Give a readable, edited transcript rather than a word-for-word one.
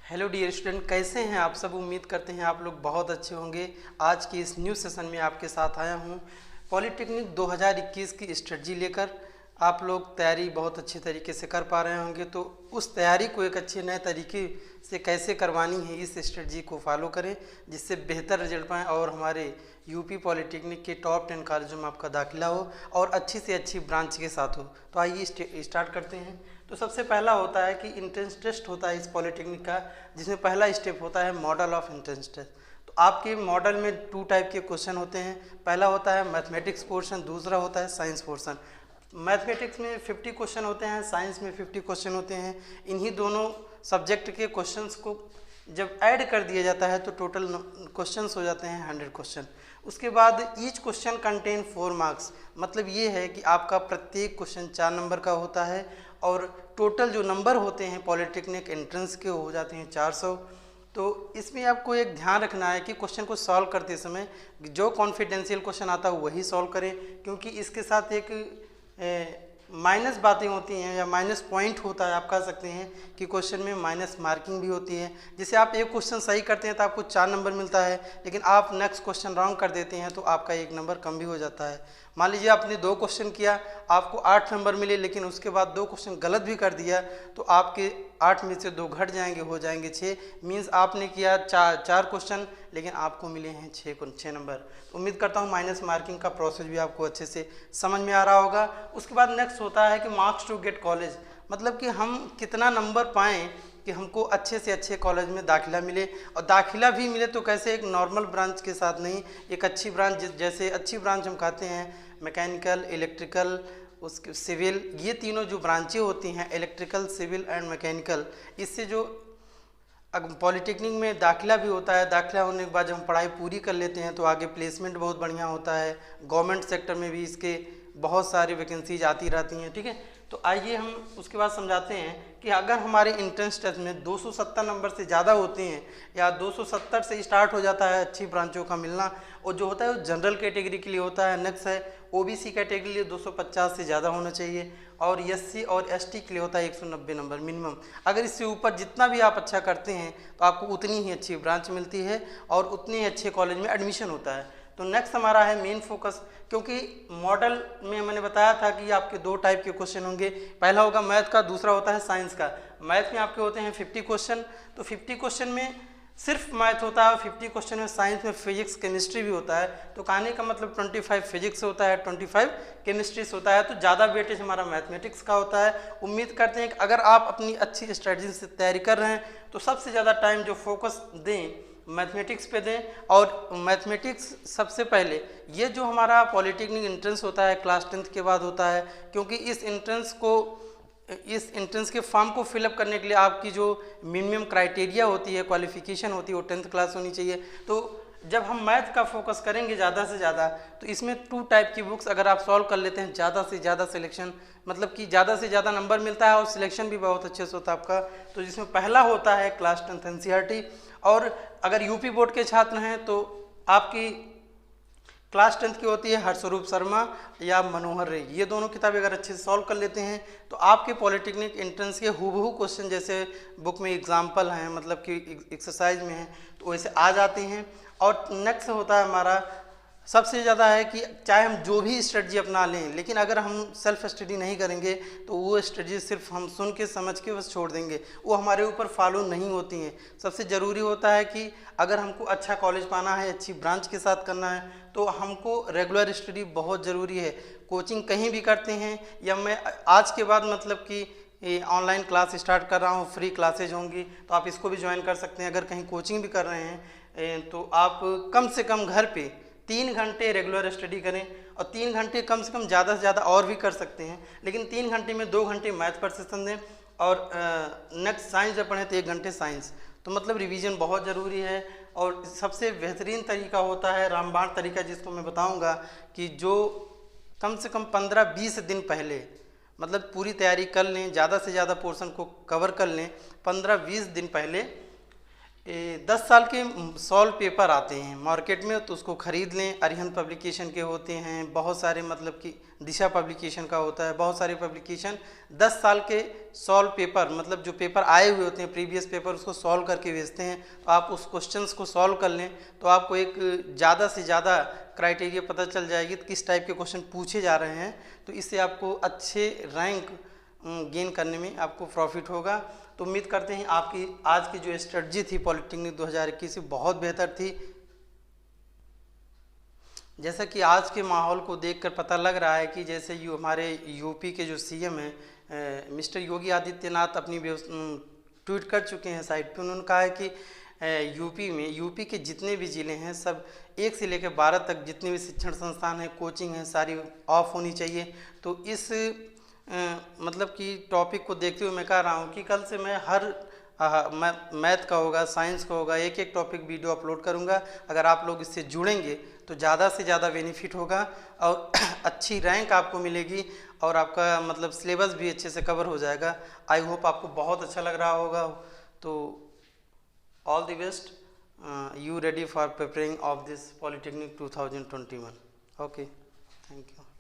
Hello dear student, कैसे हैं आप सब। उम्मीद करते हैं आप लोग बहुत अच्छे होंगे। आज के इस न्यू सेशन में आपके साथ आया हूं पॉलिटेक्निक 2021 की स्ट्रेटजी लेकर। आप लोग तैयारी बहुत अच्छे तरीके से कर पा रहे होंगे, तो उस तैयारी को एक अच्छे नए तरीके से कैसे करवानी है, इस स्ट्रेटजी को फॉलो करें जिससे बेहतर रिजल्ट पाएँ और हमारे यूपी पॉलिटेक्निक के टॉप 10 कॉलेजों में आपका दाखिला हो और अच्छी से अच्छी ब्रांच के साथ हो। तो आइए स्टार्ट करते हैं। तो सबसे पहला होता है कि इंट्रेंस टेस्ट होता है इस पॉलिटेक्निक का, जिसमें पहला स्टेप होता है मॉडल ऑफ इंट्रेंस टेस्ट। तो आपके मॉडल में 2 टाइप के क्वेश्चन होते हैं। पहला होता है मैथमेटिक्स पोर्शन, दूसरा होता है साइंस पोर्शन। मैथमेटिक्स में 50 क्वेश्चन होते हैं, साइंस में 50 क्वेश्चन होते हैं। इन्हीं दोनों सब्जेक्ट के क्वेश्चंस को जब ऐड कर दिया जाता है तो टोटल क्वेश्चंस हो जाते हैं 100 क्वेश्चन। उसके बाद ईच क्वेश्चन कंटेन 4 मार्क्स, मतलब ये है कि आपका प्रत्येक क्वेश्चन 4 नंबर का होता है और टोटल जो नंबर होते हैं पॉलिटेक्निक एंट्रेंस के हो जाते हैं 400। तो इसमें आपको एक ध्यान रखना है कि क्वेश्चन को सॉल्व करते समय जो कॉन्फिडेंशियल क्वेश्चन आता है वही सॉल्व करें, क्योंकि इसके साथ एक माइनस बातें होती हैं या माइनस पॉइंट होता है। आप कह सकते हैं कि क्वेश्चन में माइनस मार्किंग भी होती है। जैसे आप एक क्वेश्चन सही करते हैं तो आपको 4 नंबर मिलता है, लेकिन आप नेक्स्ट क्वेश्चन रॉन्ग कर देते हैं तो आपका 1 नंबर कम भी हो जाता है। मान लीजिए आपने 2 क्वेश्चन किया, आपको 8 नंबर मिले, लेकिन उसके बाद 2 क्वेश्चन गलत भी कर दिया तो आपके 8 में से 2 घट जाएंगे, हो जाएंगे 6। मीन्स आपने किया 4 क्वेश्चन, लेकिन आपको मिले हैं 6 नंबर। उम्मीद करता हूँ माइनस मार्किंग का प्रोसेस भी आपको अच्छे से समझ में आ रहा होगा। उसके बाद नेक्स्ट होता है कि मार्क्स टू गेट कॉलेज, मतलब कि हम कितना नंबर पाएँ कि हमको अच्छे से अच्छे कॉलेज में दाखिला मिले। और दाखिला भी मिले तो कैसे, एक नॉर्मल ब्रांच के साथ नहीं, एक अच्छी ब्रांच, जैसे अच्छी ब्रांच हम कहते हैं मैकेनिकल, इलेक्ट्रिकल, उसके सिविल, ये तीनों जो ब्रांचें होती हैं इलेक्ट्रिकल, सिविल एंड मैकेनिकल, इससे जो पॉलिटेक्निक में दाखिला भी होता है। दाखिला होने के बाद जब हम पढ़ाई पूरी कर लेते हैं तो आगे प्लेसमेंट बहुत बढ़िया होता है। गवर्नमेंट सेक्टर में भी इसके बहुत सारी वैकेंसीज आती रहती हैं, ठीक है। तो आइए हम उसके बाद समझाते हैं कि अगर हमारे एंट्रेंस टेस्ट में 270 नंबर से ज़्यादा होते हैं या 270 से स्टार्ट हो जाता है अच्छी ब्रांचों का मिलना, और जो होता है वो जनरल कैटेगरी के लिए होता है। नेक्स्ट है ओबीसी कैटेगरी के लिए 250 से ज़्यादा होना चाहिए, और एससी और एसटी के लिए होता है 190 नंबर मिनिमम। अगर इससे ऊपर जितना भी आप अच्छा करते हैं तो आपको उतनी ही अच्छी ब्रांच मिलती है और उतने ही अच्छे कॉलेज में एडमिशन होता है। तो नेक्स्ट हमारा है मेन फोकस, क्योंकि मॉडल में मैंने बताया था कि आपके 2 टाइप के क्वेश्चन होंगे। पहला होगा मैथ का, दूसरा होता है साइंस का। मैथ में आपके होते हैं 50 क्वेश्चन, तो 50 क्वेश्चन में सिर्फ मैथ होता है और 50 क्वेश्चन में साइंस में फिजिक्स केमिस्ट्री भी होता है। तो कहने का मतलब 25 फिजिक्स होता है, 25 केमिस्ट्री से होता है, तो ज़्यादा वेटेज हमारा मैथमेटिक्स का होता है। उम्मीद करते हैं कि अगर आप अपनी अच्छी स्ट्रेटजी से तैयारी कर रहे हैं तो सबसे ज़्यादा टाइम जो फोकस दें मैथमेटिक्स पे दें। और मैथमेटिक्स सबसे पहले, ये जो हमारा पॉलिटेक्निक एंट्रेंस होता है क्लास 10th के बाद होता है, क्योंकि इस एंट्रेंस के फॉर्म को फिलअप करने के लिए आपकी जो मिनिमम क्राइटेरिया होती है, क्वालिफिकेशन होती है, वो 10th क्लास होनी चाहिए। तो जब हम मैथ का फोकस करेंगे ज़्यादा से ज़्यादा, तो इसमें 2 टाइप की बुक्स अगर आप सॉल्व कर लेते हैं, ज़्यादा से ज़्यादा सिलेक्शन, मतलब कि ज़्यादा से ज़्यादा नंबर मिलता है और सिलेक्शन भी बहुत अच्छे से होता है आपका। तो जिसमें पहला होता है क्लास 10th एनसीईआरटी, और अगर यूपी बोर्ड के छात्र हैं तो आपकी क्लास 10th की होती है हर्षरूप शर्मा या मनोहर रे। ये दोनों किताबें अगर अच्छे से सॉल्व कर लेते हैं तो आपके पॉलिटेक्निक एंट्रेंस के हूबहू क्वेश्चन जैसे बुक में एग्जाम्पल हैं, मतलब कि एक्सरसाइज में हैं, तो वैसे आ जाते हैं। और नेक्स्ट होता है हमारा सबसे ज़्यादा है कि चाहे हम जो भी स्ट्रेटजी अपना लें, लेकिन अगर हम सेल्फ स्टडी नहीं करेंगे तो वो स्ट्रेटजी सिर्फ हम सुन के समझ के बस छोड़ देंगे, वो हमारे ऊपर फॉलो नहीं होती हैं। सबसे ज़रूरी होता है कि अगर हमको अच्छा कॉलेज पाना है, अच्छी ब्रांच के साथ करना है, तो हमको रेगुलर स्टडी बहुत ज़रूरी है। कोचिंग कहीं भी करते हैं या मैं आज के बाद मतलब कि ऑनलाइन क्लास स्टार्ट कर रहा हूँ, फ्री क्लासेज होंगी, तो आप इसको भी ज्वाइन कर सकते हैं। अगर कहीं कोचिंग भी कर रहे हैं तो आप कम से कम घर पे 3 घंटे रेगुलर स्टडी करें, और 3 घंटे कम से कम ज़्यादा से ज़्यादा और भी कर सकते हैं, लेकिन 3 घंटे में 2 घंटे मैथ पर सेशन दें, और नेक्स्ट साइंस जब पढ़ें तो 1 घंटे साइंस। तो मतलब रिवीजन बहुत ज़रूरी है। और सबसे बेहतरीन तरीका होता है रामबाण तरीका, जिसको मैं बताऊंगा कि जो कम से कम 15-20 दिन पहले, मतलब पूरी तैयारी कर लें, ज़्यादा से ज़्यादा पोर्शन को कवर कर लें, 15-20 दिन पहले 10 साल के सॉल्व पेपर आते हैं मार्केट में, तो उसको ख़रीद लें। अरिहंत पब्लिकेशन के होते हैं बहुत सारे, मतलब कि दिशा पब्लिकेशन का होता है, बहुत सारे पब्लिकेशन 10 साल के सॉल्व पेपर, मतलब जो पेपर आए हुए होते हैं प्रीवियस पेपर, उसको सॉल्व करके भेजते हैं। तो आप उस क्वेश्चंस को सॉल्व कर लें तो आपको एक ज़्यादा से ज़्यादा क्राइटेरिया पता चल जाएगी किस टाइप के क्वेश्चन पूछे जा रहे हैं। तो इससे आपको अच्छे रैंक गेन करने में आपको प्रॉफिट होगा। तो उम्मीद करते हैं आपकी आज की जो स्ट्रेटजी थी पॉलिटेक्निक 2021 की बहुत बेहतर थी। जैसा कि आज के माहौल को देखकर पता लग रहा है कि जैसे हमारे यूपी के जो सीएम हैं मिस्टर योगी आदित्यनाथ अपनी ट्वीट कर चुके हैं साइट पे। उन्होंने कहा है कि यूपी के जितने भी ज़िले हैं सब 1 से लेकर 12 तक जितने भी शिक्षण संस्थान हैं, कोचिंग हैं, सारी ऑफ होनी चाहिए। तो इस मतलब कि टॉपिक को देखते हुए मैं कह रहा हूँ कि कल से मैं हर मैथ का होगा, साइंस का होगा, एक एक टॉपिक वीडियो अपलोड करूँगा। अगर आप लोग इससे जुड़ेंगे तो ज़्यादा से ज़्यादा बेनिफिट होगा और अच्छी रैंक आपको मिलेगी और आपका मतलब सिलेबस भी अच्छे से कवर हो जाएगा। आई होप आपको बहुत अच्छा लग रहा होगा। तो all the best, you ready for preparing of this Polytechnic 2021. Okay, thank you.